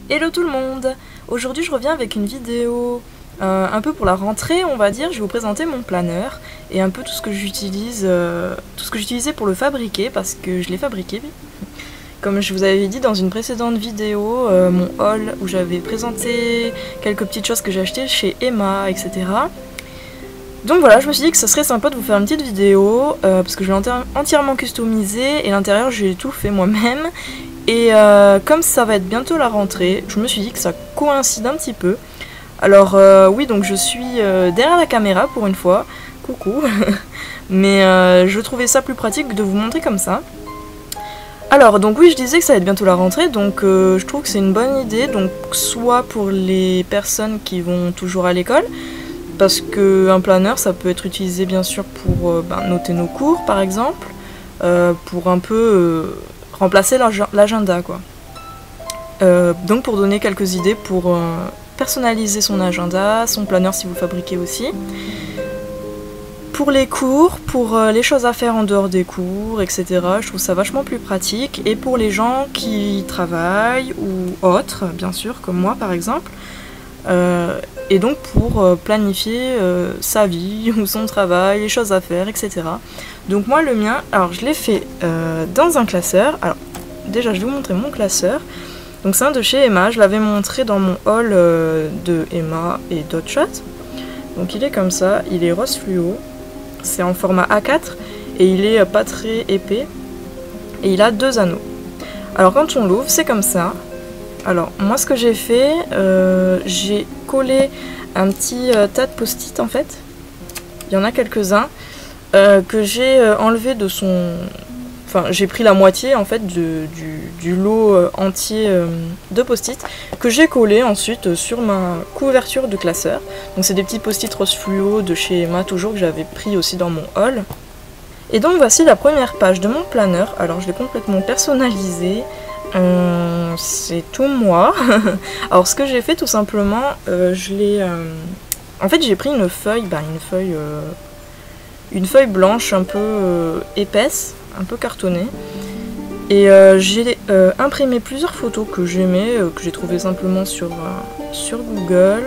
Hello tout le monde! Aujourd'hui je reviens avec une vidéo un peu pour la rentrée on va dire. Je vais vous présenter mon planeur et un peu tout ce que j'utilise, tout ce que j'utilisais pour le fabriquer parce que je l'ai fabriqué. Comme je vous avais dit dans une précédente vidéo, mon haul où j'avais présenté quelques petites choses que j'ai achetées chez Emma, etc. Donc voilà, je me suis dit que ce serait sympa de vous faire une petite vidéo parce que je l'ai entièrement customisé et l'intérieur j'ai tout fait moi-même. Et comme ça va être bientôt la rentrée, je me suis dit que ça coïncide un petit peu. Alors oui, donc je suis derrière la caméra pour une fois, coucou, mais je trouvais ça plus pratique de vous montrer comme ça. Alors donc oui, je disais que ça va être bientôt la rentrée, donc je trouve que c'est une bonne idée, donc soit pour les personnes qui vont toujours à l'école, parce qu'un planeur ça peut être utilisé bien sûr pour noter nos cours par exemple, pour un peu remplacer l'agenda quoi. Donc pour donner quelques idées pour personnaliser son agenda, son planeur si vous le fabriquez aussi. Pour les cours, pour les choses à faire en dehors des cours, etc. Je trouve ça vachement plus pratique. Et pour les gens qui travaillent ou autres, bien sûr, comme moi par exemple. Et donc pour planifier sa vie ou son travail, les choses à faire, etc. Donc moi le mien, alors je l'ai fait dans un classeur. Alors déjà je vais vous montrer mon classeur. Donc c'est un de chez Emma, je l'avais montré dans mon haul de Emma et d'Hotshot. Donc il est comme ça, il est rose fluo, c'est en format A4 et il est pas très épais. Et il a 2 anneaux. Alors quand on l'ouvre, c'est comme ça. Alors moi ce que j'ai fait, j'ai collé un petit tas de post-it en fait. Il y en a quelques-uns que j'ai enlevé de son... Enfin j'ai pris la moitié en fait du lot entier de post-it que j'ai collé ensuite sur ma couverture de classeur. Donc c'est des petits post-it rose fluo de chez Emma toujours que j'avais pris aussi dans mon haul. Et donc voici la première page de mon planeur. Alors je l'ai complètement personnalisé. C'est tout moi. Alors ce que j'ai fait tout simplement, je l'ai... En fait j'ai pris une feuille, une feuille blanche un peu épaisse, un peu cartonnée. Et j'ai imprimé plusieurs photos que j'aimais, que j'ai trouvées simplement sur Google.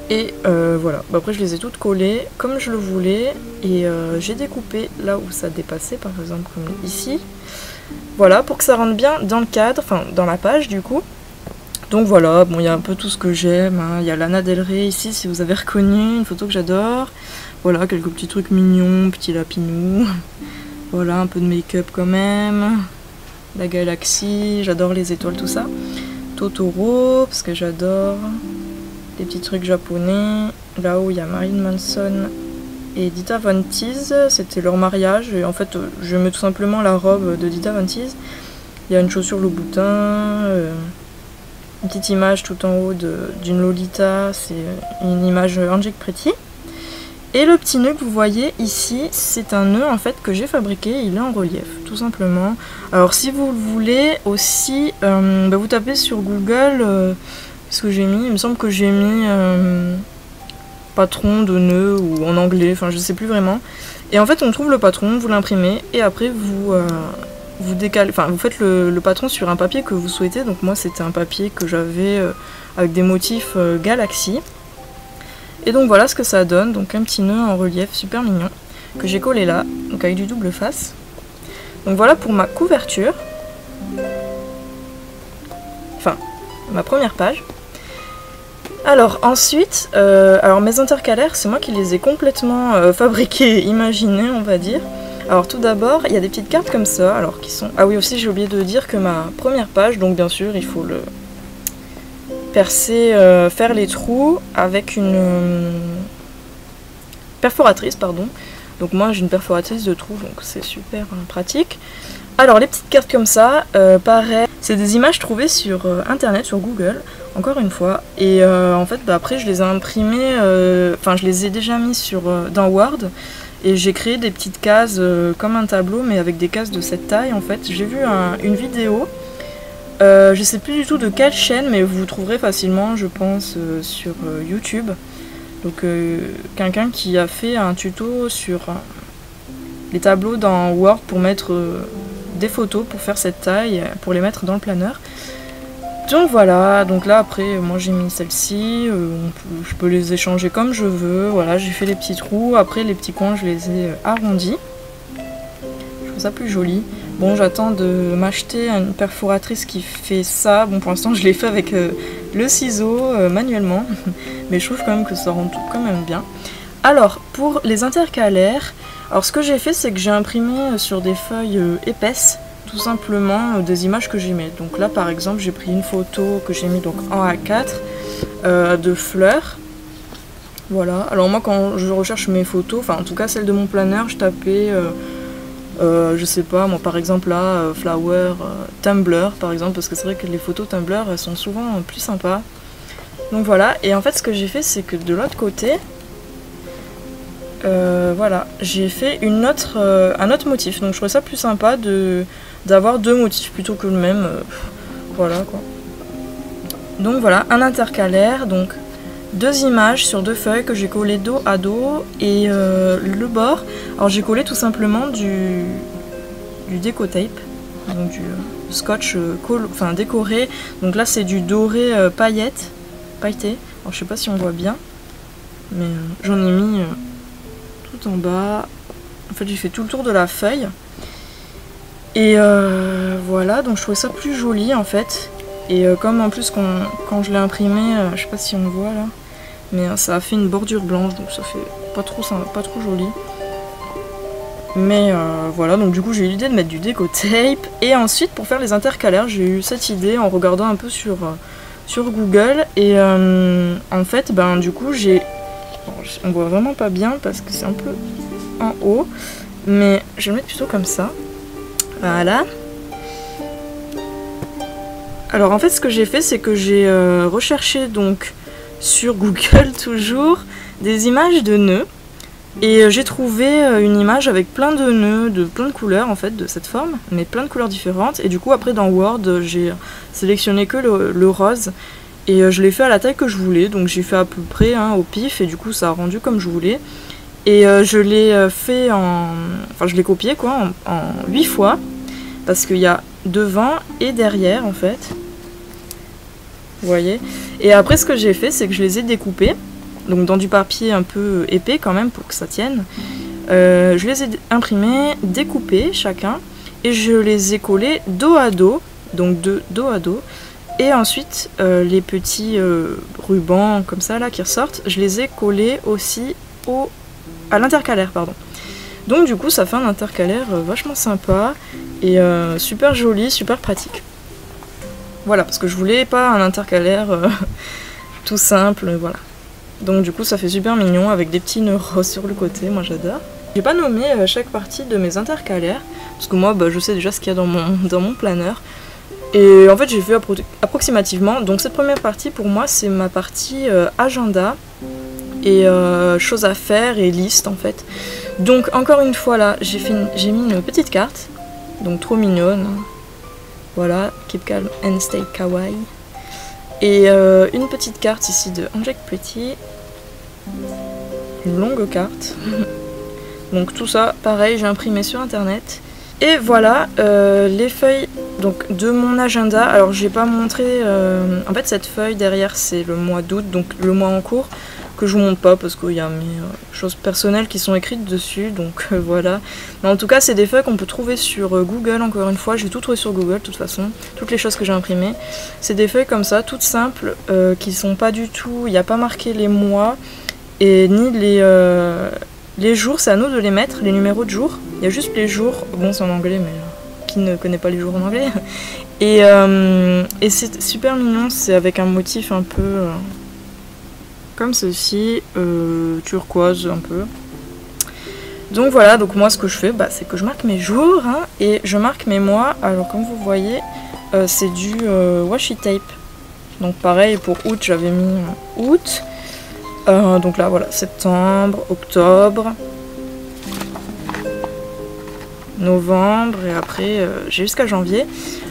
Et voilà, après je les ai toutes collées comme je le voulais. Et j'ai découpé là où ça dépassait, par exemple comme ici. Voilà, pour que ça rentre bien dans le cadre, enfin dans la page du coup. Donc voilà, bon il y a un peu tout ce que j'aime, hein. Il y a Lana Del Rey ici si vous avez reconnu, une photo que j'adore. Voilà, quelques petits trucs mignons, petits lapinous. Voilà, un peu de make-up quand même. La galaxie, j'adore les étoiles, tout ça. Totoro, parce que j'adore. Des petits trucs japonais. Là-haut il y a Marilyn Manson et Dita Von Teese, c'était leur mariage, et en fait j'aimais tout simplement la robe de Dita Von Teese. Il y a une chaussure Louboutin, une petite image tout en haut d'une Lolita, c'est une image Angelique Pretty. Et le petit nœud que vous voyez ici, c'est un nœud en fait que j'ai fabriqué, il est en relief, tout simplement. Alors si vous le voulez aussi, vous tapez sur Google ce que j'ai mis, il me semble que j'ai mis... patron de nœud ou en anglais, enfin je sais plus vraiment. Et en fait on trouve le patron, vous l'imprimez et après vous décalez, enfin vous faites le patron sur un papier que vous souhaitez. Donc moi c'était un papier que j'avais avec des motifs galaxie. Et donc voilà ce que ça donne, donc un petit nœud en relief super mignon que j'ai collé là, donc avec du double face. Donc voilà pour ma couverture. Enfin, ma première page. Alors ensuite, alors mes intercalaires, c'est moi qui les ai complètement fabriqués, imaginés on va dire. Alors tout d'abord, il y a des petites cartes comme ça, alors qui sont... Ah oui aussi j'ai oublié de dire que ma première page, donc bien sûr il faut le percer, faire les trous avec une perforatrice, pardon. Donc moi j'ai une perforatrice de trous, donc c'est super pratique. Alors les petites cartes comme ça, pareil, c'est des images trouvées sur internet, sur Google, encore une fois. Et en fait après je les ai imprimées, enfin je les ai déjà mis dans Word. Et j'ai créé des petites cases comme un tableau, mais avec des cases de cette taille en fait. J'ai vu une vidéo, je sais plus du tout de quelle chaîne, mais vous trouverez facilement je pense sur YouTube. Donc quelqu'un qui a fait un tuto sur les tableaux dans Word pour mettre des photos pour faire cette taille, pour les mettre dans le planeur. Donc voilà, donc là après moi j'ai mis celle-ci, je peux les échanger comme je veux, voilà j'ai fait les petits trous, après les petits coins je les ai arrondis, je trouve ça plus joli. Bon j'attends de m'acheter une perforatrice qui fait ça, bon pour l'instant je l'ai fait avec le ciseau manuellement, mais je trouve quand même que ça rend tout quand même bien. Alors pour les intercalaires, alors ce que j'ai fait c'est que j'ai imprimé sur des feuilles épaisses, tout simplement des images que j'aimais. Donc là par exemple j'ai pris une photo que j'ai mis donc en A4 de fleurs. Voilà, alors moi quand je recherche mes photos, enfin en tout cas celle de mon planeur, je tapais je sais pas moi par exemple là flower Tumblr par exemple, parce que c'est vrai que les photos Tumblr elles sont souvent plus sympas. Donc voilà, et en fait ce que j'ai fait c'est que de l'autre côté voilà, j'ai fait un autre motif, donc je trouvais ça plus sympa d'avoir deux motifs plutôt que le même, voilà quoi. Donc voilà, un intercalaire, donc deux images sur deux feuilles que j'ai collées dos à dos, et le bord, alors j'ai collé tout simplement du déco tape, donc du scotch enfin décoré, donc là c'est du doré pailleté, alors je sais pas si on voit bien, mais j'en ai mis tout en bas. En fait j'ai fait tout le tour de la feuille et voilà, donc je trouvais ça plus joli en fait, et comme en plus quand je l'ai imprimé, je sais pas si on voit là, mais ça a fait une bordure blanche, donc ça fait pas trop joli, mais voilà, donc du coup j'ai eu l'idée de mettre du déco tape. Et ensuite pour faire les intercalaires j'ai eu cette idée en regardant un peu sur Google, et en fait ben du coup on voit vraiment pas bien parce que c'est un peu en haut, mais je vais le mettre plutôt comme ça. Voilà. Alors en fait ce que j'ai fait c'est que j'ai recherché donc sur Google toujours des images de nœuds, et j'ai trouvé une image avec plein de nœuds de plein de couleurs en fait de cette forme, mais plein de couleurs différentes, et du coup après dans Word j'ai sélectionné que le rose. Et je l'ai fait à la taille que je voulais, donc j'ai fait à peu près au pif, et du coup ça a rendu comme je voulais. Et je l'ai fait enfin je l'ai copié quoi, en 8 fois, parce qu'il y a devant et derrière en fait. Vous voyez. Et après ce que j'ai fait c'est que je les ai découpés, donc dans du papier un peu épais quand même pour que ça tienne. Je les ai imprimés, découpés chacun, et je les ai collés dos à dos, donc de dos à dos. Et ensuite, les petits rubans comme ça là qui ressortent, je les ai collés aussi à l'intercalaire, pardon. Donc du coup, ça fait un intercalaire vachement sympa et super joli, super pratique. Voilà, parce que je voulais pas un intercalaire tout simple, voilà. Donc du coup, ça fait super mignon avec des petits nœuds roses sur le côté, moi j'adore. J'ai pas nommé chaque partie de mes intercalaires, parce que moi, je sais déjà ce qu'il y a dans mon planeur. Et en fait j'ai fait approximativement, donc cette première partie pour moi c'est ma partie agenda et choses à faire et liste en fait. Donc encore une fois là j'ai mis une petite carte, donc trop mignonne, voilà, keep calm and stay kawaii, et une petite carte ici de Angelique Pretty, une longue carte. Donc tout ça pareil j'ai imprimé sur internet. Et voilà les feuilles donc de mon agenda. Alors j'ai pas montré, en fait cette feuille derrière c'est le mois d'août, donc le mois en cours, que je vous montre pas parce qu'il y a mes choses personnelles qui sont écrites dessus, donc voilà. Mais en tout cas c'est des feuilles qu'on peut trouver sur Google, encore une fois, j'ai tout trouvé sur Google de toute façon, toutes les choses que j'ai imprimées. C'est des feuilles comme ça, toutes simples, qui sont pas du tout, il n'y a pas marqué les mois, et ni les jours, c'est à nous de les mettre, les numéros de jours. Il y a juste les jours, bon c'est en anglais mais qui ne connaît pas les jours en anglais. Et c'est super mignon, c'est avec un motif un peu comme ceci, turquoise un peu. Donc voilà, donc moi ce que je fais c'est que je marque mes jours et je marque mes mois. Alors comme vous voyez c'est du washi tape. Donc pareil pour août j'avais mis août. Donc là voilà, septembre, octobre, novembre, et après j'ai jusqu'à janvier.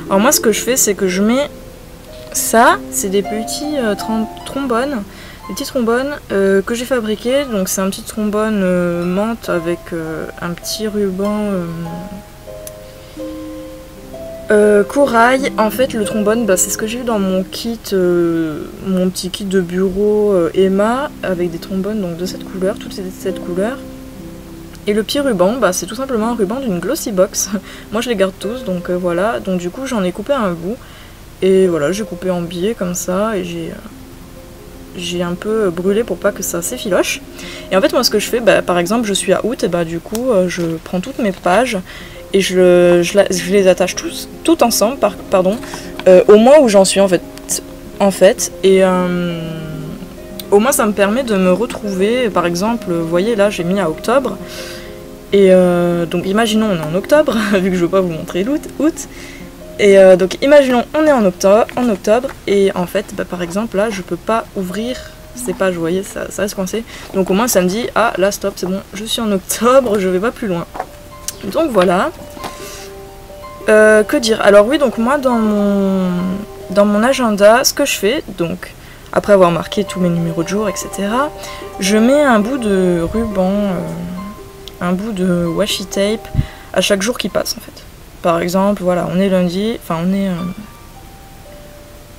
Alors moi ce que je fais c'est que je mets ça, c'est des petits trombones, des petits trombones que j'ai fabriqués. Donc c'est un petit trombone menthe avec un petit ruban Corail, en fait le trombone bah, c'est ce que j'ai eu dans mon kit, mon petit kit de bureau Emma avec des trombones donc de cette couleur, toutes cette couleur. Et le petit ruban, bah, c'est tout simplement un ruban d'une glossy box. Moi je les garde tous donc voilà, donc du coup j'en ai coupé un bout et voilà j'ai coupé en biais comme ça et j'ai un peu brûlé pour pas que ça s'effiloche. Et en fait moi ce que je fais, bah, par exemple je suis à août et bah du coup je prends toutes mes pages et je les attache toutes ensemble, au mois où j'en suis en fait. Et au moins ça me permet de me retrouver, par exemple, vous voyez là j'ai mis à octobre, et donc imaginons on est en octobre, vu que je veux pas vous montrer août, et donc imaginons on est en octobre, et en fait bah, par exemple là je peux pas ouvrir ces pages, vous voyez ça reste coincé, donc au moins ça me dit ah là stop c'est bon, je suis en octobre, je vais pas plus loin. Donc voilà. Que dire? Alors oui, donc moi dans mon agenda, ce que je fais, donc après avoir marqué tous mes numéros de jour, etc., je mets un bout de ruban, un bout de washi tape à chaque jour qui passe en fait. Par exemple, voilà, on est lundi, enfin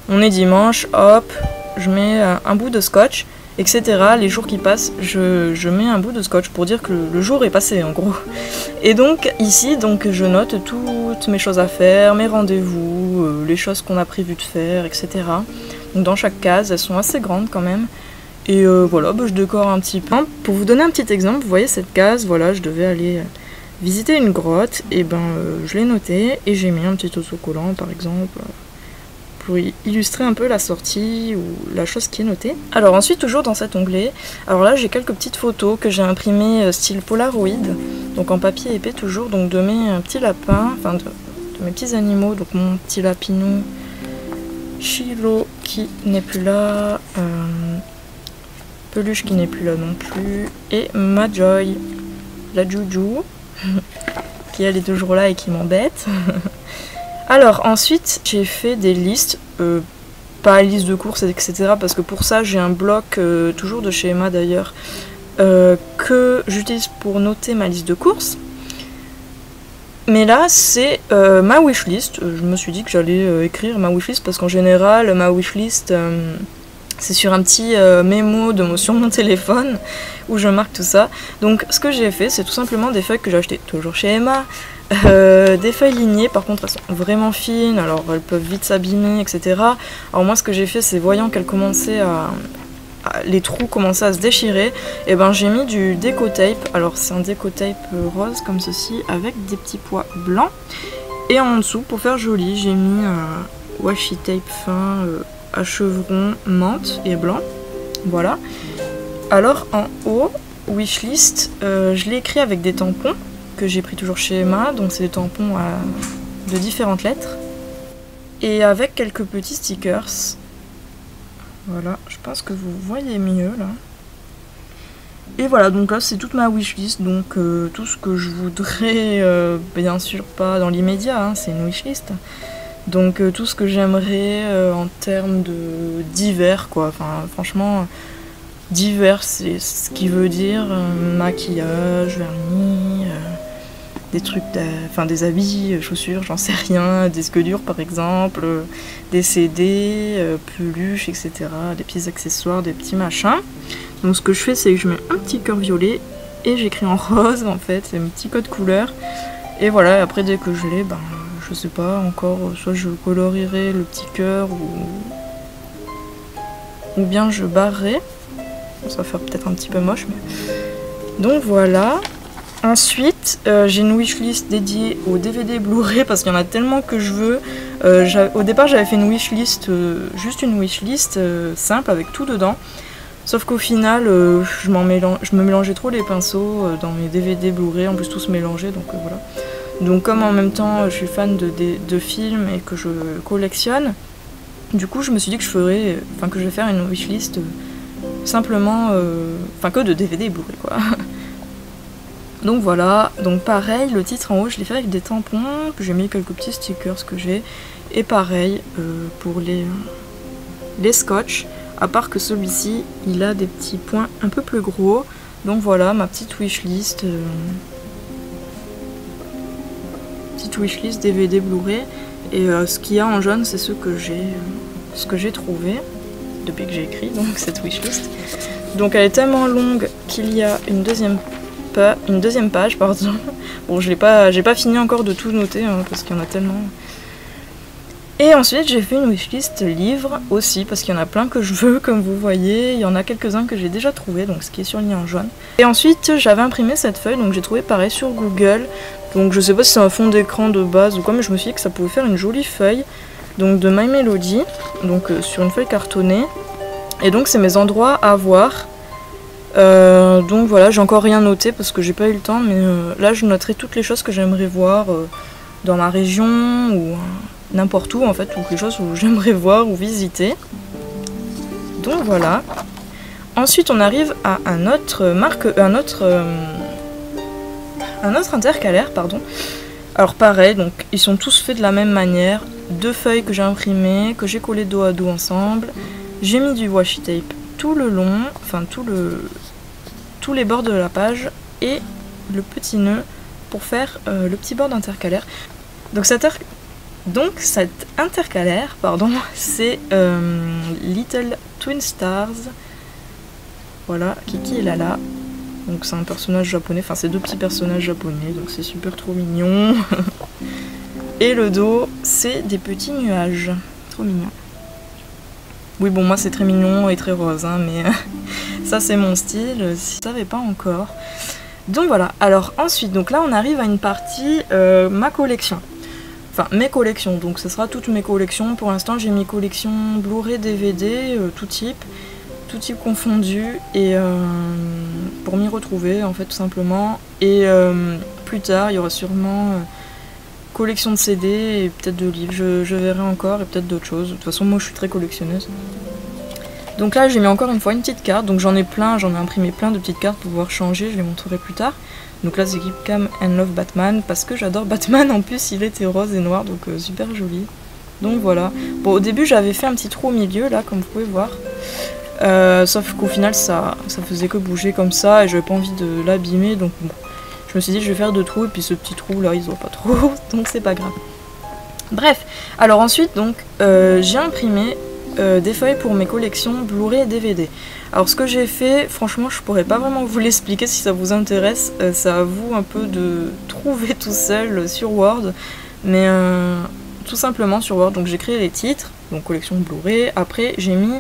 on est dimanche, hop, je mets un bout de scotch, etc. Les jours qui passent, je mets un bout de scotch pour dire que le jour est passé en gros. Et donc ici, donc, je note toutes mes choses à faire, mes rendez-vous, les choses qu'on a prévu de faire, etc. Donc dans chaque case, elles sont assez grandes quand même. Et voilà, bah, je décore un petit peu. Pour vous donner un petit exemple, vous voyez cette case, voilà, je devais aller visiter une grotte, et ben je l'ai noté et j'ai mis un petit autocollant par exemple pour illustrer un peu la sortie ou la chose qui est notée. Alors ensuite, toujours dans cet onglet, alors là j'ai quelques petites photos que j'ai imprimées style Polaroid, donc en papier épais toujours, donc de mes petits lapins, enfin de mes petits animaux, donc mon petit lapinou, Chilo qui n'est plus là, Peluche qui n'est plus là non plus, et ma Joy, la Juju, qui elle est toujours là et qui m'embête. Alors ensuite j'ai fait des listes, pas liste de courses etc. parce que pour ça j'ai un bloc toujours de chez Emma d'ailleurs que j'utilise pour noter ma liste de courses. Mais là c'est ma wishlist, je me suis dit que j'allais écrire ma wishlist parce qu'en général ma wishlist c'est sur un petit mémo sur mon téléphone où je marque tout ça. Donc ce que j'ai fait c'est tout simplement des feuilles que j'ai achetées toujours chez Emma. Des feuilles lignées, par contre elles sont vraiment fines, alors elles peuvent vite s'abîmer, etc. Alors moi ce que j'ai fait c'est voyant qu'elles commençaient les trous commençaient à se déchirer, et ben j'ai mis du déco tape. Alors c'est un déco tape rose comme ceci avec des petits pois blancs, et en dessous pour faire joli j'ai mis un washi tape fin à chevron menthe et blanc. Voilà. Alors en haut, wishlist, je l'ai écrit avec des tampons que j'ai pris toujours chez Emma, donc c'est des tampons de différentes lettres, et avec quelques petits stickers. Voilà, je pense que vous voyez mieux là. Et voilà, donc là c'est toute ma wishlist, donc tout ce que je voudrais, bien sûr pas dans l'immédiat, hein, c'est une wishlist. Donc tout ce que j'aimerais en termes de divers quoi, enfin franchement divers c'est ce qui veut dire maquillage, vernis, des trucs, enfin des habits, chaussures, j'en sais rien, des disques durs par exemple, des CD, peluches, etc. Des petits accessoires, des petits machins. Donc ce que je fais c'est que je mets un petit cœur violet et j'écris en rose en fait, c'est un petit code couleur. Et voilà, après dès que je l'ai, ben je sais pas encore, soit je colorierai le petit cœur ou bien je barrerai. Ça va faire peut-être un petit peu moche, mais... Donc voilà. Ensuite, j'ai une wishlist dédiée au DVD Blu-ray parce qu'il y en a tellement que je veux. Au départ, j'avais fait une wishlist, juste une wishlist simple avec tout dedans. Sauf qu'au final, je me mélangeais trop les pinceaux dans mes DVD Blu-ray, en plus tous mélangés, donc voilà. Donc comme en même temps, je suis fan de films et que je collectionne, du coup, je me suis dit que je vais faire une wishlist simplement, que de DVD Blu-ray quoi. Donc voilà, donc pareil, le titre en haut je l'ai fait avec des tampons, puis j'ai mis quelques petits stickers que j'ai, et pareil pour les scotch, à part que celui-ci il a des petits points un peu plus gros. Donc voilà ma petite wishlist DVD Blu-ray, Et ce qu'il y a en jaune, c'est ce que j'ai trouvé depuis que j'ai écrit donc cette wishlist. Donc elle est tellement longue qu'il y a une deuxième page, pardon. Bon, j'ai pas fini encore de tout noter hein, parce qu'il y en a tellement. Et ensuite j'ai fait une wishlist livre aussi parce qu'il y en a plein que je veux comme vous voyez. Il y en a quelques-uns que j'ai déjà trouvé donc ce qui est surligné en jaune. Et ensuite j'avais imprimé cette feuille donc j'ai trouvé pareil sur Google. Donc je sais pas si c'est un fond d'écran de base ou quoi mais je me suis dit que ça pouvait faire une jolie feuille. Donc de My Melody, donc sur une feuille cartonnée. Et donc c'est mes endroits à voir. Donc voilà, j'ai encore rien noté parce que j'ai pas eu le temps, mais là je noterai toutes les choses que j'aimerais voir dans ma région ou n'importe où en fait, ou quelque chose où j'aimerais voir ou visiter. Donc voilà. Ensuite on arrive à un autre intercalaire, pardon. Alors pareil, donc ils sont tous faits de la même manière, 2 feuilles que j'ai imprimées, que j'ai collées dos à dos ensemble. J'ai mis du washi tape tout le long, enfin tous les bords de la page et le petit nœud pour faire le petit bord intercalaire. Donc cet intercalaire, pardon, c'est Little Twin Stars. Voilà, Kiki et Lala. Donc c'est un personnage japonais, enfin c'est 2 petits personnages japonais, donc c'est super trop mignon. Et le dos, c'est des petits nuages. Trop mignon. Oui bon moi c'est très mignon et très rose hein, mais ça c'est mon style si vous ne savez pas encore. Donc voilà, alors ensuite donc là on arrive à une partie ma collection. Enfin mes collections, donc ce sera toutes mes collections. Pour l'instant j'ai mis collection Blu-ray, DVD, tout type confondu et pour m'y retrouver en fait tout simplement. Et plus tard il y aura sûrement collection de CD et peut-être de livres, je verrai encore et peut-être d'autres choses. De toute façon moi je suis très collectionneuse. Donc là j'ai mis encore une fois une petite carte, donc j'en ai imprimé plein de petites cartes pour pouvoir changer, je les montrerai plus tard. Donc là c'est Keep Calm and Love Batman parce que j'adore Batman, en plus il était rose et noir donc super joli. Donc voilà. Bon au début j'avais fait un petit trou au milieu là comme vous pouvez voir. Sauf qu'au final ça faisait que bouger comme ça et j'avais pas envie de l'abîmer donc bon. Je me suis dit je vais faire 2 trous et puis ce petit trou là il se voit pas trop donc c'est pas grave. Bref, alors ensuite donc j'ai imprimé des feuilles pour mes collections Blu-ray et DVD. Alors ce que j'ai fait, franchement je pourrais pas vraiment vous l'expliquer si ça vous intéresse, ça à vous un peu de trouver tout seul sur Word, mais tout simplement sur Word, donc j'ai créé les titres, donc collection Blu-ray, après j'ai mis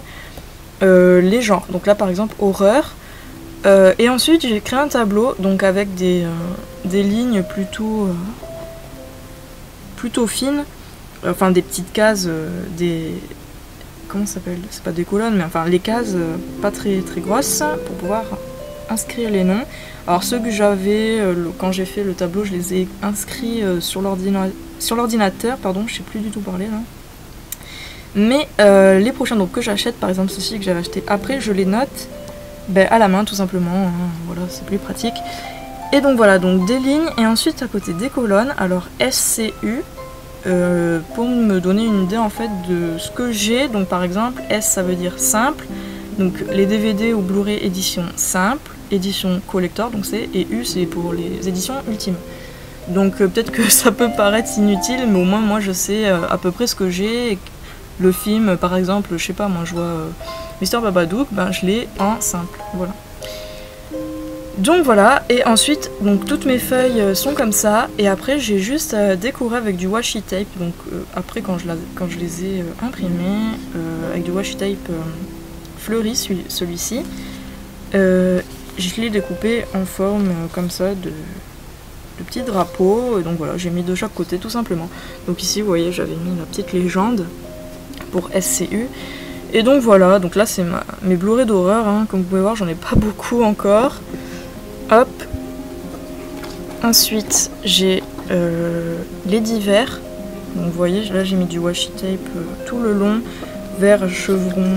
les genres, donc là par exemple horreur. Et ensuite j'ai créé un tableau donc avec des lignes plutôt fines, enfin des petites cases, comment ça s'appelle, c'est pas des colonnes mais enfin les cases pas très grosses pour pouvoir inscrire les noms. Alors ceux que j'avais quand j'ai fait le tableau je les ai inscrits sur l'ordinateur, pardon je sais plus du tout parler là. Mais les prochains donc que j'achète, par exemple ceci que j'avais acheté après, je les note à la main tout simplement, hein, voilà c'est plus pratique. Et donc voilà, donc des lignes et ensuite à côté des colonnes, alors SCU pour me donner une idée en fait de ce que j'ai. Donc par exemple S ça veut dire simple, donc les DVD ou Blu-ray édition simple, édition collector donc c'est, et U c'est pour les éditions ultimes. Donc peut-être que ça peut paraître inutile mais au moins moi je sais à peu près ce que j'ai. Le film par exemple, je sais pas moi je vois Mr Babadook, je l'ai en simple, voilà. Donc voilà, et ensuite donc toutes mes feuilles sont comme ça, et après j'ai juste décoré avec du washi tape, donc après quand je les ai imprimés avec du washi tape fleuri, celui-ci, je l'ai découpé en forme comme ça de petits drapeaux, donc voilà j'ai mis de chaque côté tout simplement. Donc ici vous voyez j'avais mis la petite légende pour SCU. Et donc voilà, donc là c'est mes Blu-ray d'horreur, hein. Comme vous pouvez voir j'en ai pas beaucoup encore. Hop. Ensuite j'ai les divers. Donc vous voyez là j'ai mis du washi tape tout le long, vert chevron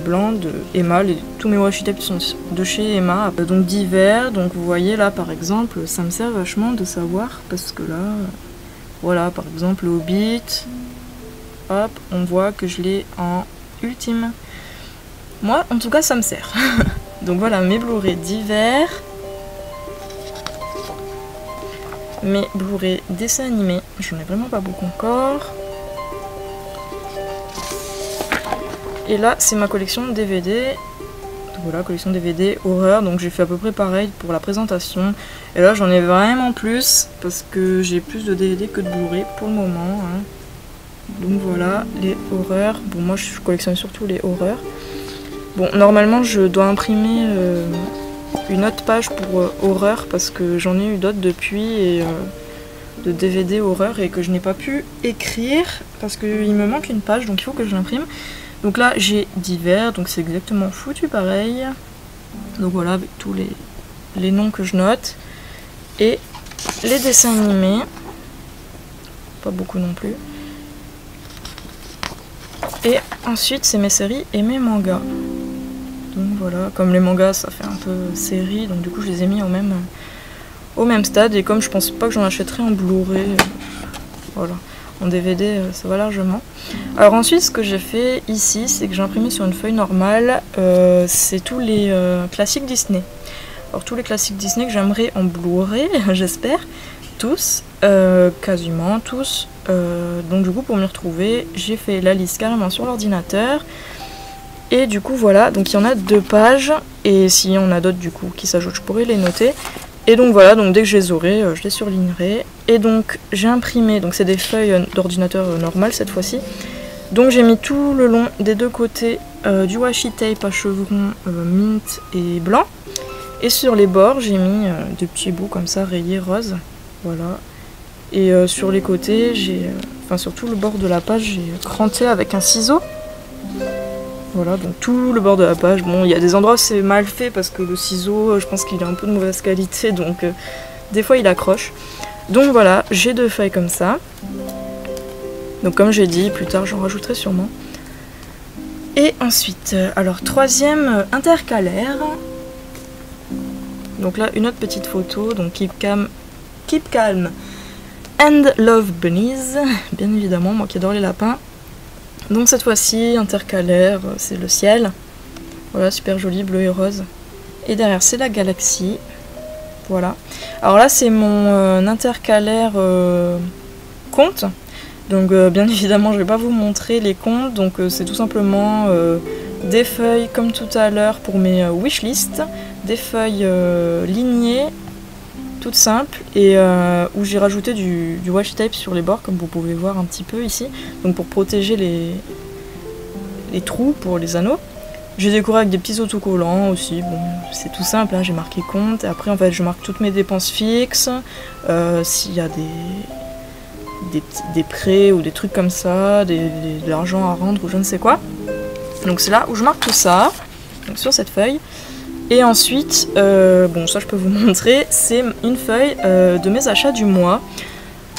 blanc de Emma. Tous mes washi tape sont de chez Emma. Donc divers, donc vous voyez là par exemple ça me sert vachement de savoir parce que là voilà par exemple le Hobbit. Hop, on voit que je l'ai en ultime. Moi, en tout cas, ça me sert. Donc voilà, mes Blu-ray divers. Mes Blu-ray dessins animés. J'en ai vraiment pas beaucoup encore. Et là c'est ma collection de DVD. Donc voilà, collection DVD horreur, donc j'ai fait à peu près pareil pour la présentation. Et là j'en ai vraiment plus parce que j'ai plus de DVD que de Blu-ray pour le moment, hein. Donc voilà, les horreurs. Bon, moi je collectionne surtout les horreurs. Bon, normalement je dois imprimer une autre page pour horreur parce que j'en ai eu d'autres depuis et de DVD horreur et que je n'ai pas pu écrire parce qu'il me manque une page, donc il faut que je l'imprime. Donc là j'ai divers, donc c'est exactement foutu pareil. Donc voilà, avec tous les noms que je note. Et les dessins animés. Pas beaucoup non plus. Et ensuite c'est mes séries et mes mangas. Donc voilà, comme les mangas ça fait un peu série, donc du coup je les ai mis au même stade. Et comme je pense pas que j'en achèterai en Blu-ray, voilà, en DVD ça va largement. Alors ensuite ce que j'ai fait ici, c'est que j'ai imprimé sur une feuille normale, c'est tous les classiques Disney. Alors tous les classiques Disney que j'aimerais en Blu-ray, j'espère, tous, quasiment tous. Donc du coup pour m'y retrouver, j'ai fait la liste carrément sur l'ordinateur. Et du coup voilà, donc il y en a 2 pages, et s'il y en a d'autres du coup qui s'ajoutent, je pourrais les noter. Et donc voilà, donc dès que je les aurai, je les surlignerai. Et donc j'ai imprimé, donc c'est des feuilles d'ordinateur normal cette fois-ci. Donc j'ai mis tout le long des 2 côtés du washi tape à chevrons mint et blanc. Et sur les bords j'ai mis des petits bouts comme ça rayés rose. Voilà. Et sur les côtés, enfin sur tout le bord de la page, j'ai cranté avec un ciseau. Voilà, donc tout le bord de la page. Bon, il y a des endroits où c'est mal fait parce que le ciseau, je pense qu'il est un peu de mauvaise qualité, donc des fois il accroche. Donc voilà, j'ai 2 feuilles comme ça. Donc comme j'ai dit, plus tard j'en rajouterai sûrement. Et ensuite, alors 3e intercalaire. Donc là, une autre petite photo, donc Keep Calm and Love Bunnies, bien évidemment, moi qui adore les lapins. Donc cette fois-ci, intercalaire, c'est le ciel. Voilà, super joli, bleu et rose. Et derrière, c'est la galaxie. Voilà. Alors là, c'est mon intercalaire conte. Donc bien évidemment, je ne vais pas vous montrer les contes. Donc c'est tout simplement des feuilles, comme tout à l'heure, pour mes wishlists. Des feuilles lignées, toutes simples, et où j'ai rajouté du washi tape sur les bords, comme vous pouvez voir un petit peu ici, donc pour protéger les trous pour les anneaux. J'ai décoré avec des petits autocollants aussi, bon c'est tout simple, hein, j'ai marqué compte, et après en fait je marque toutes mes dépenses fixes, s'il y a des prêts ou des trucs comme ça, de l'argent à rendre ou je ne sais quoi. Donc c'est là où je marque tout ça, donc sur cette feuille. Et ensuite, bon ça je peux vous montrer, c'est une feuille de mes achats du mois.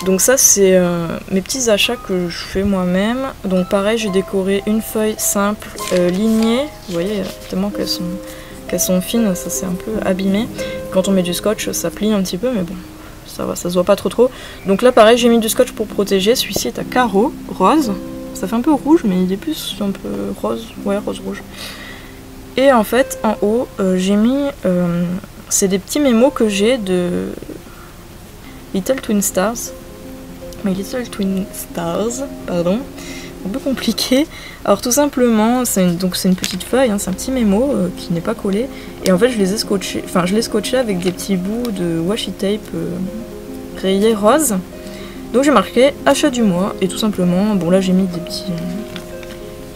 Donc ça c'est mes petits achats que je fais moi-même. Donc pareil, j'ai décoré une feuille simple lignée. Vous voyez tellement qu'elles sont fines, ça s'est un peu abîmé. Quand on met du scotch, ça plie un petit peu, mais bon, ça va, ça se voit pas trop. Donc là pareil, j'ai mis du scotch pour protéger. Celui-ci est à carreaux, rose. Ça fait un peu rouge, mais il est plus un peu rose, ouais, rose-rouge. Et en fait, en haut, j'ai mis, c'est des petits mémos que j'ai de Little Twin Stars. My Little Twin Stars, pardon, un peu compliqué. Alors tout simplement, c'est une petite feuille, hein, c'est un petit mémo qui n'est pas collé. Et en fait, je les ai scotchés, enfin je l'ai scotché avec des petits bouts de washi tape rayé rose. Donc j'ai marqué achat du mois, et tout simplement, bon là j'ai mis des petits...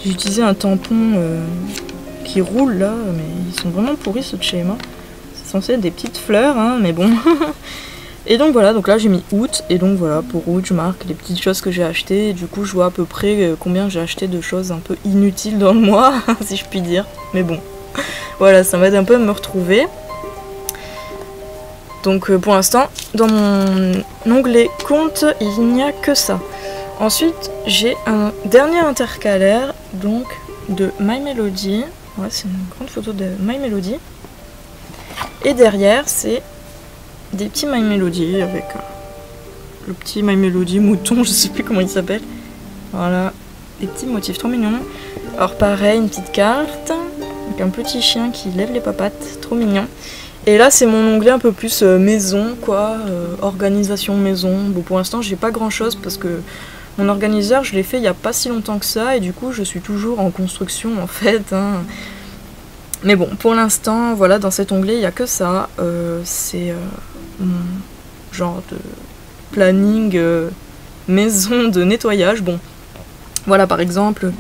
j'ai utilisé un tampon... qui roulent là, mais ils sont vraiment pourris ce schéma. C'est censé être des petites fleurs, hein, mais bon. Et donc voilà, donc là j'ai mis août, et donc voilà, pour août je marque les petites choses que j'ai achetées, et du coup je vois à peu près combien j'ai acheté de choses un peu inutiles dans le mois, si je puis dire. Mais bon, voilà, ça m'aide un peu à me retrouver. Donc pour l'instant, dans mon onglet compte, il n'y a que ça. Ensuite, j'ai un dernier intercalaire, donc de My Melody. Ouais, c'est une grande photo de My Melody. Et derrière, c'est des petits My Melody avec le petit My Melody mouton, je sais plus comment il s'appelle. Voilà, des petits motifs trop mignons. Alors pareil, une petite carte avec un petit chien qui lève les papates, trop mignon. Et là, c'est mon onglet un peu plus maison, quoi, organisation maison. Bon, pour l'instant, j'ai pas grand chose parce que Mon organiseur, je l'ai fait il n'y a pas si longtemps que ça, et du coup je suis toujours en construction en fait, hein. Mais bon, pour l'instant, voilà, dans cet onglet, il n'y a que ça. C'est mon genre de planning maison de nettoyage. Bon, voilà, par exemple,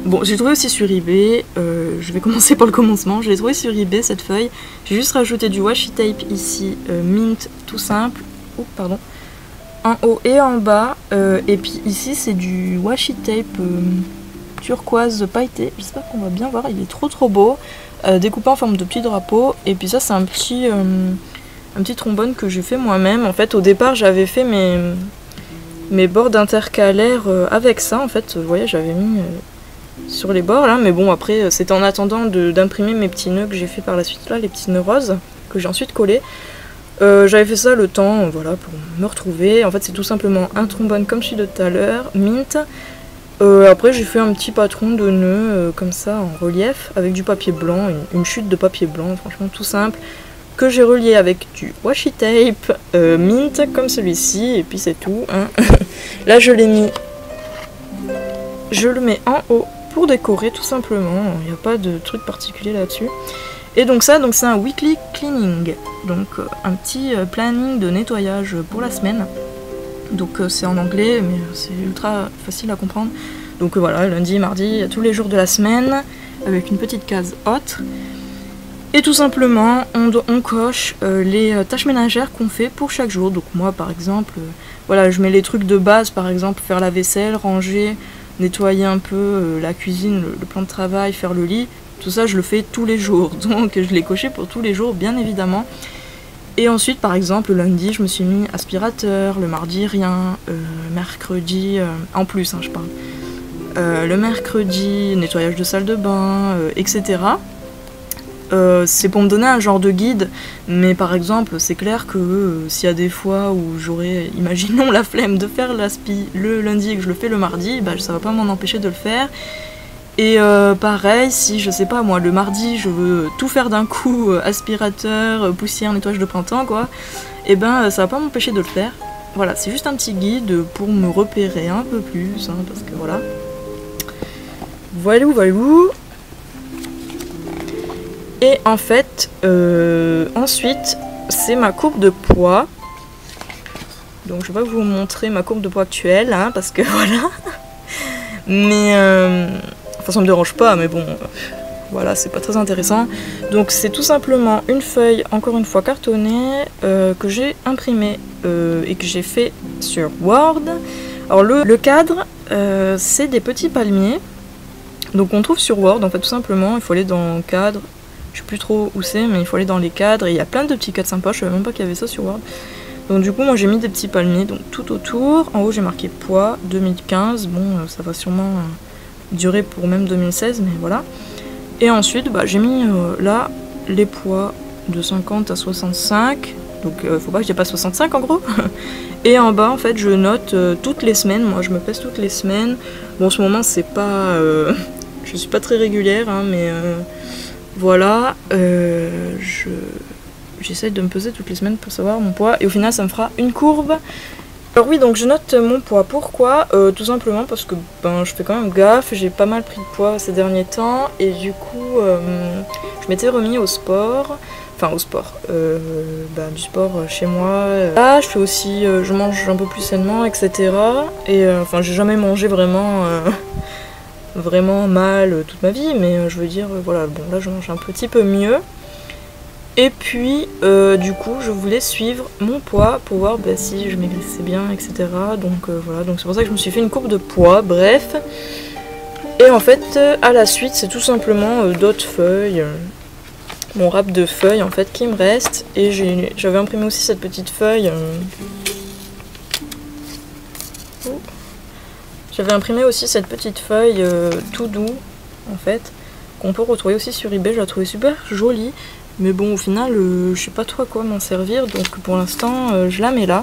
bon, j'ai trouvé aussi sur eBay, je vais commencer par le commencement, je l'ai trouvé sur eBay cette feuille. J'ai juste rajouté du washi tape ici, mint tout simple, oh pardon, en haut et en bas, et puis ici c'est du washi tape turquoise pailleté, j'espère qu'on va bien voir, il est trop beau, découpé en forme de petit drapeau, et puis ça c'est un petit trombone que j'ai fait moi-même. En fait au départ j'avais fait mes bords intercalaires avec ça, en fait, vous voyez j'avais mis sur les bords là, mais bon après c'était en attendant d'imprimer mes petits nœuds que j'ai fait par la suite là, les petits nœuds roses, que j'ai ensuite collés. J'avais fait ça le temps, voilà, pour me retrouver. En fait c'est tout simplement un trombone comme celui de tout à l'heure, mint. Après j'ai fait un petit patron de nœuds comme ça en relief avec du papier blanc, une chute de papier blanc, franchement tout simple, que j'ai relié avec du washi tape mint comme celui-ci, et puis c'est tout, hein. Là je l'ai mis, je le mets en haut pour décorer tout simplement, il n'y a pas de truc particulier là-dessus. Et donc ça, donc c'est un weekly cleaning, donc un petit planning de nettoyage pour la semaine. Donc c'est en anglais, mais c'est ultra facile à comprendre. Donc voilà, lundi, mardi, tous les jours de la semaine, avec une petite case haute. Et tout simplement, on coche les tâches ménagères qu'on fait pour chaque jour. Donc moi par exemple, voilà, je mets les trucs de base, par exemple faire la vaisselle, ranger, nettoyer un peu la cuisine, le plan de travail, faire le lit. Tout ça je le fais tous les jours, donc je l'ai coché pour tous les jours bien évidemment. Et ensuite par exemple le lundi je me suis mis aspirateur, le mardi rien, mercredi, en plus hein, je parle, le mercredi nettoyage de salle de bain, etc. C'est pour me donner un genre de guide, mais par exemple c'est clair que s'il y a des fois où j'aurais, imaginons, la flemme de faire l'aspi le lundi et que je le fais le mardi, bah, ça va pas m'en empêcher de le faire. Et pareil, si je sais pas moi, le mardi je veux tout faire d'un coup, aspirateur, poussière, nettoyage de printemps quoi, et ben ça va pas m'empêcher de le faire. Voilà, c'est juste un petit guide pour me repérer un peu plus, hein, parce que voilà. Voilou, voilou. Et en fait, ensuite, c'est ma courbe de poids. Donc je vais pas vous montrer ma courbe de poids actuelle, hein, parce que voilà. Mais enfin ça me dérange pas, mais bon, voilà, c'est pas très intéressant. Donc c'est tout simplement une feuille, encore une fois cartonnée, que j'ai imprimée et que j'ai fait sur Word. Alors le cadre, c'est des petits palmiers. Donc on trouve sur Word, en fait tout simplement, il faut aller dans cadre. Je sais plus trop où c'est, mais il faut aller dans les cadres, et il y a plein de petits cadres sympas, je savais même pas qu'il y avait ça sur Word. Donc du coup moi j'ai mis des petits palmiers donc tout autour. En haut j'ai marqué poids 2015, bon ça va sûrement durer pour même 2016, mais voilà. Et ensuite bah, j'ai mis là les poids de 50 à 65, donc faut pas que j'aie pas 65 en gros. Et en bas en fait je note toutes les semaines, moi je me pèse toutes les semaines. Bon en ce moment c'est pas... je suis pas très régulière hein, mais voilà, j'essaie de me peser toutes les semaines pour savoir mon poids, et au final ça me fera une courbe. Alors oui, donc je note mon poids, pourquoi tout simplement parce que ben, je fais quand même gaffe, j'ai pas mal pris de poids ces derniers temps, et du coup je m'étais remis au sport, enfin au sport, du sport chez moi. Là je fais aussi, je mange un peu plus sainement, etc. Et enfin j'ai jamais mangé vraiment... vraiment mal toute ma vie, mais je veux dire voilà, bon là je mange un petit peu mieux. Et puis du coup je voulais suivre mon poids pour voir bah, si je maigrissais bien, etc. Donc voilà, donc c'est pour ça que je me suis fait une courbe de poids, bref. Et en fait à la suite c'est tout simplement d'autres feuilles, mon rap de feuilles en fait qui me reste. Et j'avais imprimé aussi cette petite feuille. J'avais imprimé aussi cette petite feuille tout doux en fait, qu'on peut retrouver aussi sur eBay, je la trouvais super jolie. Mais bon au final je sais pas trop à quoi m'en servir, donc pour l'instant je la mets là.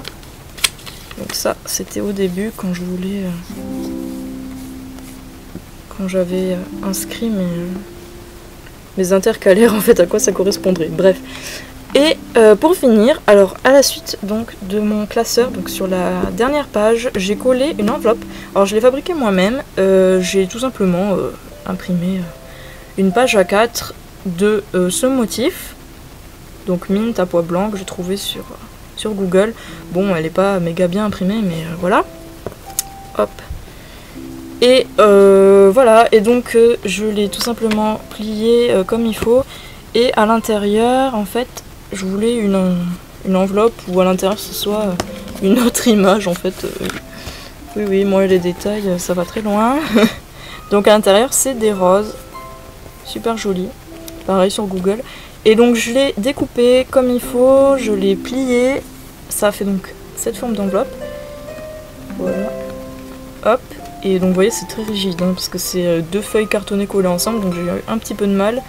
Donc ça c'était au début quand je voulais... quand j'avais inscrit mes intercalaires en fait, à quoi ça correspondrait. Bref. Et pour finir, alors à la suite donc de mon classeur, donc sur la dernière page, j'ai collé une enveloppe. Alors je l'ai fabriquée moi-même, j'ai tout simplement imprimé une page A4 de ce motif. Donc mint à pois blanc que j'ai trouvé sur Google. Bon, elle est pas méga bien imprimée, mais voilà. Hop. Et voilà, et donc je l'ai tout simplement plié comme il faut. Et à l'intérieur, en fait, je voulais une enveloppe où à l'intérieur ce soit une autre image, en fait. Oui, moi les détails, ça va très loin. Donc à l'intérieur, c'est des roses. Super joli. Pareil sur Google. Et donc je l'ai découpé comme il faut, je l'ai plié. Ça fait donc cette forme d'enveloppe. Voilà. Hop. Et donc vous voyez c'est très rigide hein, parce que c'est deux feuilles cartonnées collées ensemble, donc j'ai eu un petit peu de mal.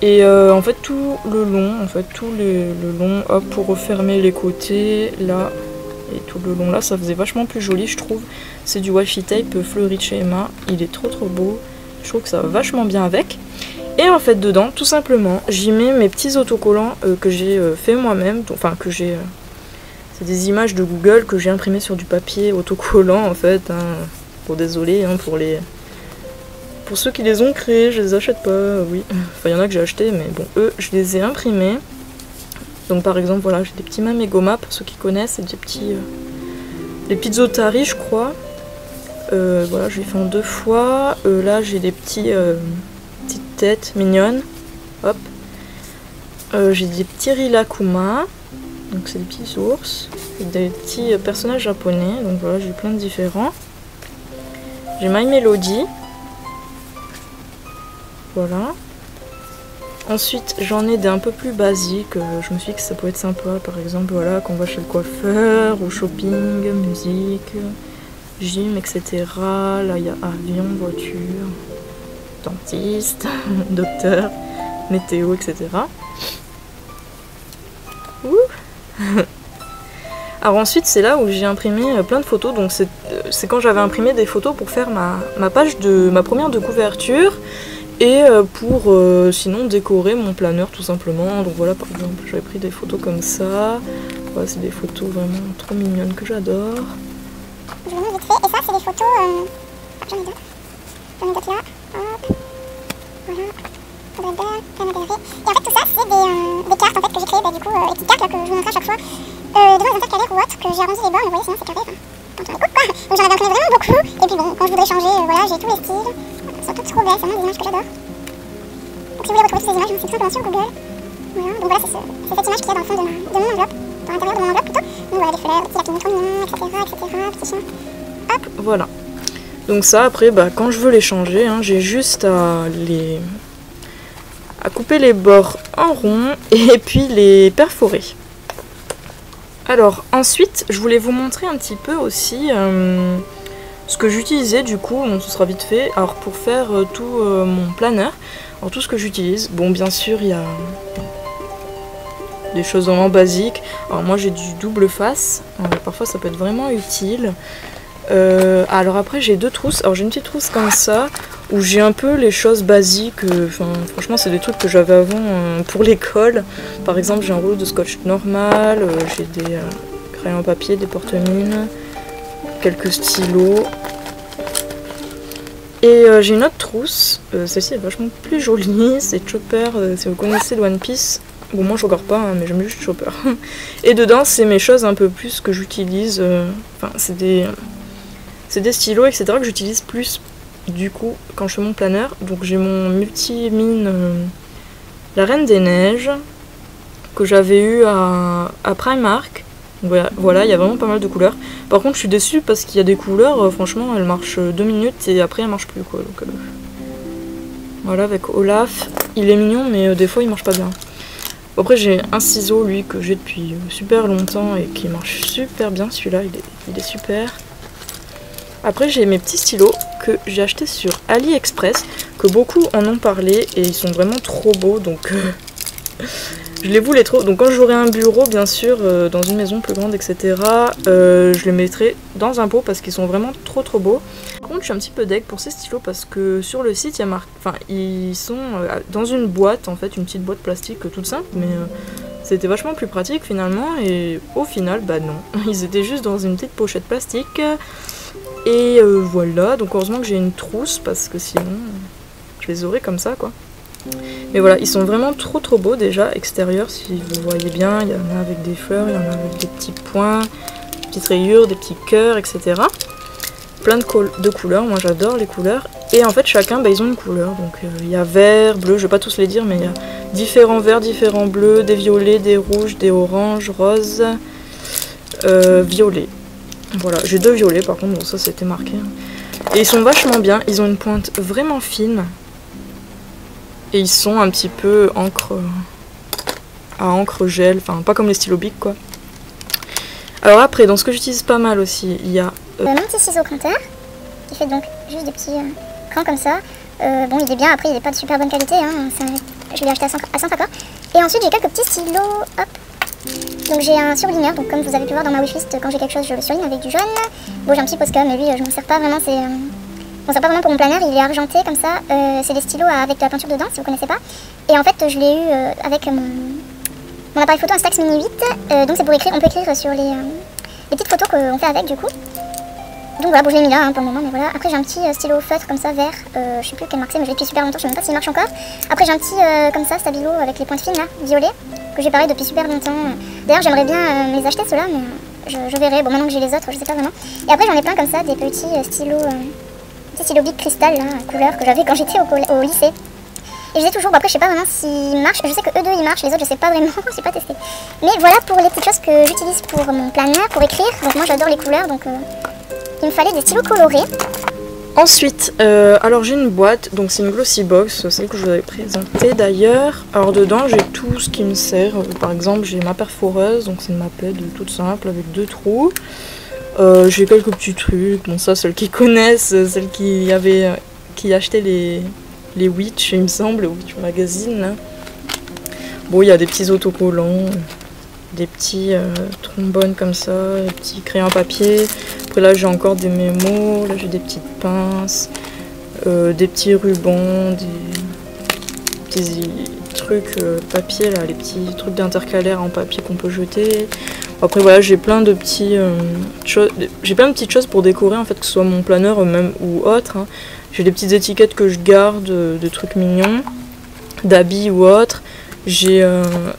Et en fait tout le long, hop, pour refermer les côtés, là, et tout le long là, ça faisait vachement plus joli je trouve. C'est du washi tape fleuri de chez Emma, il est trop beau, je trouve que ça va vachement bien avec. Et en fait dedans, tout simplement, j'y mets mes petits autocollants que j'ai fait moi-même, enfin que j'ai... c'est des images de Google que j'ai imprimées sur du papier autocollant en fait, hein. Bon, désolé hein, pour ceux qui les ont créés, je les achète pas, oui. Enfin, il y en a que j'ai acheté, mais bon, eux, je les ai imprimés. Donc, par exemple, voilà, j'ai des petits Mamegoma, pour ceux qui connaissent, c'est des petits... des petites otaries, je crois. Voilà, je les fais en 2 fois. Là, j'ai des petites têtes mignonnes. Hop. J'ai des petits Rilakuma. Donc, c'est des petits ours. Et des petits personnages japonais. Donc, voilà, j'ai plein de différents. J'ai My Melody. Voilà. Ensuite, j'en ai des un peu plus basiques. Je me suis dit que ça pouvait être sympa. Par exemple, voilà, quand on va chez le coiffeur, au shopping, musique, gym, etc. Là, il y a avion, voiture, dentiste, docteur, météo, etc. Ouh. Alors ensuite, c'est là où j'ai imprimé plein de photos. Donc c'est quand j'avais imprimé des photos pour faire ma page de ma première de couverture. Et pour sinon décorer mon planeur tout simplement. Donc voilà, par exemple, j'avais pris des photos comme ça. Voilà, c'est des photos vraiment trop mignonnes que j'adore. Je vous montre vite fait. Et ça, c'est des photos... J'en ai d'autres. J'en ai d'autres là. Hop. Voilà. Et en fait, tout ça, c'est des cartes en fait, que j'ai créées. Du coup, les petites cartes là, que je vous montre à chaque fois. Devant les intercalaires ou autre, que j'ai arrondi les bords. Mais vous voyez, sinon c'est carré. Quand on les coupe, quoi. Donc j'en avais imprimé vraiment beaucoup. Et puis bon, quand je voudrais changer, voilà, j'ai tous les styles. Elles sont toutes trop belles, c'est vraiment des images que j'adore. Donc si vous voulez retrouver toutes ces images, c'est tout simplement sur Google. Voilà, donc voilà, c'est cette image qu'il y a dans le fond de mon enveloppe. Dans l'intérieur de mon enveloppe plutôt. Donc voilà, des fleurs, des petits lapins trop mignons, etc. Petits chiens. Hop. Voilà. Donc ça, après, bah, quand je veux les changer, hein, j'ai juste à couper les bords en rond et puis les perforer. Alors ensuite, je voulais vous montrer un petit peu aussi ce que j'utilisais du coup, bon, ce sera vite fait, alors pour faire tout mon planeur. Alors tout ce que j'utilise, bon bien sûr il y a des choses vraiment basiques. Alors moi j'ai du double face, parfois ça peut être vraiment utile. Alors après j'ai 2 trousses, alors j'ai une petite trousse comme ça, où j'ai un peu les choses basiques, franchement c'est des trucs que j'avais avant pour l'école. Par exemple j'ai un rouleau de scotch normal, j'ai des crayons à papier, des porte-mines, quelques stylos. Et j'ai une autre trousse, celle-ci est vachement plus jolie, c'est Chopper, si vous connaissez le One Piece. Bon moi je regarde pas, hein, mais j'aime juste Chopper. Et dedans c'est mes choses un peu plus que j'utilise, enfin c'est des stylos etc que j'utilise plus du coup quand je fais mon planeur. Donc j'ai mon multi-mine la Reine des Neiges que j'avais eu à Primark. Voilà, il y a vraiment pas mal de couleurs. Par contre je suis déçue parce qu'il y a des couleurs, franchement elles marchent 2 minutes et après elles marchent plus quoi. Donc, voilà, avec Olaf, il est mignon mais des fois il marche pas bien. Après j'ai un ciseau lui que j'ai depuis super longtemps et qui marche super bien, celui-là il est super. Après j'ai mes petits stylos que j'ai achetés sur AliExpress, que beaucoup en ont parlé et ils sont vraiment trop beaux, donc je les voulais trop. Donc quand j'aurai un bureau bien sûr dans une maison plus grande etc, je les mettrai dans un pot parce qu'ils sont vraiment trop beaux. Par contre je suis un petit peu deg pour ces stylos parce que sur le site il y a marqué, enfin ils sont dans une boîte en fait, une petite boîte plastique toute simple, mais C'était vachement plus pratique finalement, et au final, bah non. Ils étaient juste dans une petite pochette plastique. Et voilà, donc heureusement que j'ai une trousse, parce que sinon, je les aurais comme ça, quoi. Mais voilà, ils sont vraiment trop beaux déjà, extérieurs, si vous voyez bien. Il y en a avec des fleurs, il y en a avec des petits points, des petites rayures, des petits cœurs, etc. Plein de couleurs, moi j'adore les couleurs. Et en fait chacun, bah, ils ont une couleur. Donc il y a vert, bleu, je vais pas tous les dire, mais il y a différents verts, différents bleus, des violets, des rouges, des oranges, roses, violets. Voilà, j'ai 2 violets par contre, bon ça c'était marqué. Et ils sont vachement bien, ils ont une pointe vraiment fine. Et ils sont un petit peu encre à encre gel, enfin pas comme les stylos Bic quoi. Alors après, dans ce que j'utilise pas mal aussi, il y a... mon petit ciseau crampeur, qui fait donc juste des petits crans comme ça. Bon, il est bien, après il n'est pas de super bonne qualité, hein, je l'ai acheté à 100 accords. Et ensuite j'ai quelques petits stylos, hop. Donc j'ai un surligneur, donc comme vous avez pu voir dans ma wishlist, quand j'ai quelque chose je le surligne avec du jaune. Bon, j'ai un petit Posca, mais lui je m'en sers pas vraiment, je m'en sers pas vraiment pour mon planeur, il est argenté comme ça. C'est des stylos avec de la peinture dedans, si vous connaissez pas. Et en fait je l'ai eu avec mon appareil photo Instax Mini 8, donc c'est pour écrire, on peut écrire sur les petites photos qu'on fait avec du coup. Donc voilà, bon je l'ai mis là pour le moment, mais voilà. Après j'ai un petit stylo feutre comme ça, vert, je sais plus quelle marque c'est, mais je l'ai depuis super longtemps, je sais même pas s'il marche encore. Après j'ai un petit comme ça, stabilo avec les pointes fines là, violet, que j'ai pareil depuis super longtemps. D'ailleurs j'aimerais bien me les acheter ceux-là, mais je verrai, bon maintenant que j'ai les autres, je sais pas vraiment. Et après j'en ai plein comme ça, des petits stylos Bic cristal là, couleur que j'avais quand j'étais au lycée. Et je les ai toujours, bon, après je sais pas vraiment s'ils marchent, je sais que eux deux ils marchent, les autres je sais pas vraiment, j'ai pas testé. Mais voilà pour les petites choses que j'utilise pour mon planeur, pour écrire. Donc moi j'adore les couleurs, donc il me fallait des stylos colorés. Ensuite, alors j'ai une boîte, donc c'est une glossy box, celle que je vous avais présentée d'ailleurs. Alors dedans j'ai tout ce qui me sert, par exemple j'ai ma perforeuse, donc c'est une mappette toute simple avec 2 trous. J'ai quelques petits trucs, bon ça celles qui connaissent, celles qui achetaient les Witch il me semble, Witch Magazine là. Bon il y a des petits autocollants, des petits trombones comme ça, des petits crayons à papier. Après là j'ai encore des mémos, là j'ai des petites pinces, des petits rubans, des petits trucs papier là, les petits trucs d'intercalaire en papier qu'on peut jeter. Après voilà, j'ai plein de petits petites choses pour décorer en fait, que ce soit mon planeur même ou autre. Hein. J'ai des petites étiquettes que je garde, de trucs mignons, d'habits ou autres. J'ai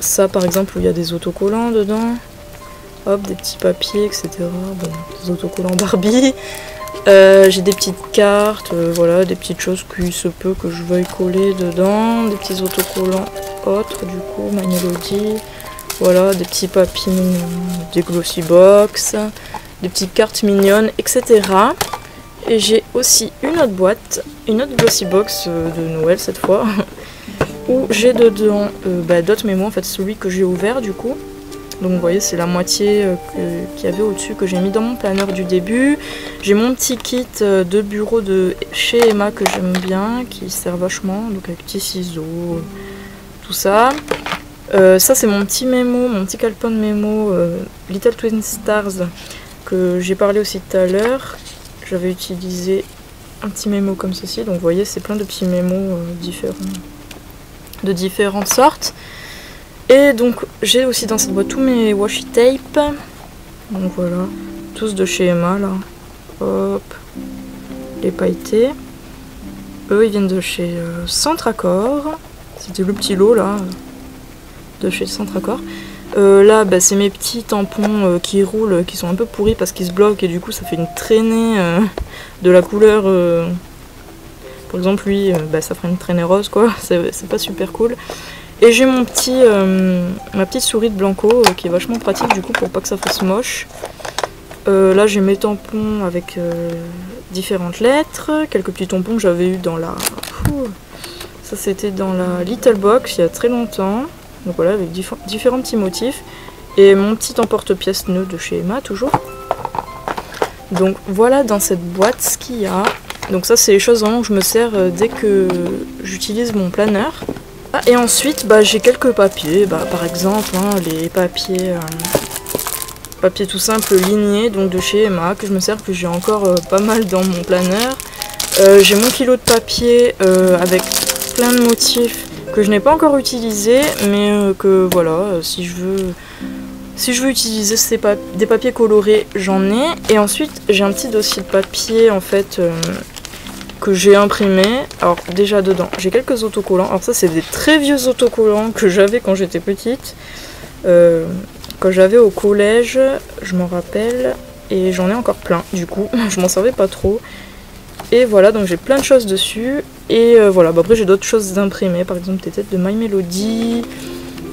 ça par exemple où il y a des autocollants dedans. Hop, des petits papiers, etc. Bon, des autocollants Barbie. J'ai des petites cartes, voilà, des petites choses qui se peut que je veuille coller dedans. Des petits autocollants autres, du coup, My Melody. Voilà, des petits papiers mignons, des glossy box, des petites cartes mignonnes, etc. Et j'ai aussi une autre boîte, une autre glossy box de Noël cette fois, où j'ai dedans d'autres mémos, en fait celui que j'ai ouvert du coup. Donc vous voyez c'est la moitié qu'il y avait au-dessus que j'ai mis dans mon planeur du début. J'ai mon petit kit de bureau de chez Emma que j'aime bien, qui sert vachement, donc avec petits ciseaux, tout ça. Ça c'est mon petit mémo, mon petit calepin de mémo Little Twin Stars que j'ai parlé aussi tout à l'heure. J'avais utilisé un petit mémo comme ceci, donc vous voyez c'est plein de petits mémos différents, de différentes sortes. Et donc j'ai aussi dans cette boîte tous mes washi tape, donc voilà, tous de chez Emma là, hop, les pailletés. Eux ils viennent de chez Centre Accord, c'était le petit lot là, de chez Centre Accord. Là c'est mes petits tampons qui roulent, qui sont un peu pourris parce qu'ils se bloquent et du coup ça fait une traînée de la couleur. Par exemple lui ça ferait une traînée rose quoi, c'est pas super cool. Et j'ai mon ma petite souris de Blanco qui est vachement pratique du coup pour pas que ça fasse moche. Là j'ai mes tampons avec différentes lettres, quelques petits tampons que j'avais eu dans la... Ça c'était dans la Little Box il y a très longtemps. Donc voilà, avec différents petits motifs. Et mon petit emporte-pièce nœud de chez Emma, toujours. Donc voilà dans cette boîte ce qu'il y a. Donc ça c'est les choses vraiment que je me sers dès que j'utilise mon planeur. Ah, et ensuite j'ai quelques papiers, par exemple les papiers tout simple lignés donc de chez Emma que je me sers, que j'ai encore pas mal dans mon planeur. J'ai mon kilo de papier avec plein de motifs que je n'ai pas encore utilisé, mais que voilà, si je veux utiliser des papiers colorés, j'en ai. Et ensuite, j'ai un petit dossier de papier en fait que j'ai imprimé. Alors déjà dedans, j'ai quelques autocollants. Alors ça, c'est des très vieux autocollants que j'avais quand j'étais petite. Quand j'avais au collège, je m'en rappelle. Et j'en ai encore plein, du coup, je m'en servais pas trop. Et voilà, donc j'ai plein de choses dessus. Et voilà, bah après j'ai d'autres choses imprimées, par exemple des têtes de My Melody.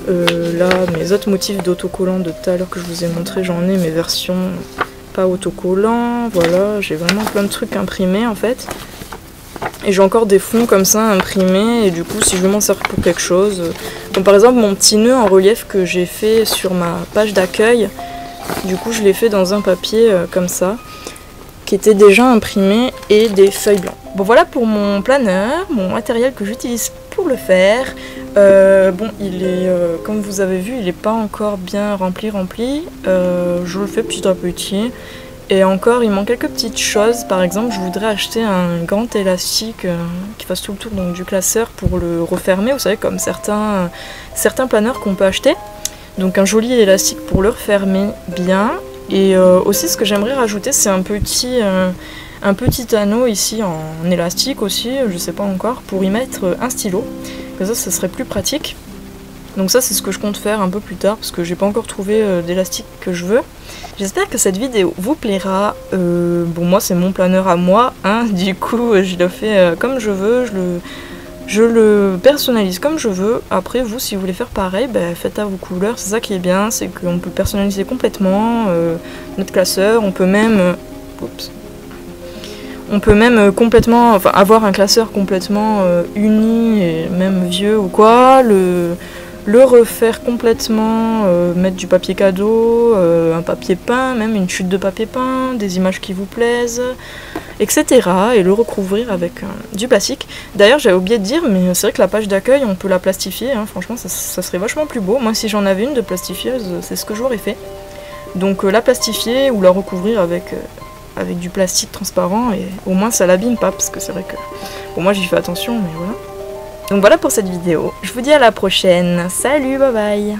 Là, mes autres motifs d'autocollants de tout à l'heure que je vous ai montré, j'en ai mes versions pas autocollants. Voilà, j'ai vraiment plein de trucs imprimés en fait. Et j'ai encore des fonds comme ça imprimés, et du coup si je veux m'en servir pour quelque chose, comme par exemple mon petit nœud en relief que j'ai fait sur ma page d'accueil, du coup je l'ai fait dans un papier comme ça, qui était déjà imprimé, et des feuilles blanches. Bon voilà pour mon planeur, mon matériel que j'utilise pour le faire. Bon, il est, comme vous avez vu, il n'est pas encore bien rempli. Je le fais petit à petit. Et encore, il manque quelques petites choses. Par exemple, je voudrais acheter un grand élastique qui fasse tout le tour donc, du classeur pour le refermer. Vous savez, comme certains planeurs qu'on peut acheter. Donc un joli élastique pour le refermer bien. Et aussi, ce que j'aimerais rajouter, c'est un petit anneau ici en élastique aussi, je sais pas encore, pour y mettre un stylo. Comme ça serait plus pratique. Donc ça, c'est ce que je compte faire un peu plus tard, parce que j'ai pas encore trouvé d'élastique que je veux. J'espère que cette vidéo vous plaira. Bon, moi, c'est mon planeur à moi, hein, du coup, je le fais comme je veux, je le personnalise comme je veux. Après, vous, si vous voulez faire pareil, ben, faites à vos couleurs. C'est ça qui est bien, c'est qu'on peut personnaliser complètement notre classeur. On peut même... complètement, enfin, avoir un classeur complètement uni, et même vieux ou quoi, le refaire complètement, mettre du papier cadeau, un papier peint, même une chute de papier peint, des images qui vous plaisent, etc. Et le recouvrir avec du plastique. D'ailleurs, j'avais oublié de dire, mais c'est vrai que la page d'accueil, on peut la plastifier, hein, franchement, ça serait vachement plus beau. Moi, si j'en avais une de plastifieuse, c'est ce que j'aurais fait. Donc la plastifier ou la recouvrir avec du plastique transparent, et au moins ça l'abîme pas, parce que c'est vrai que pour moi j'y fais attention, mais voilà. Donc voilà pour cette vidéo, je vous dis à la prochaine, salut, bye bye.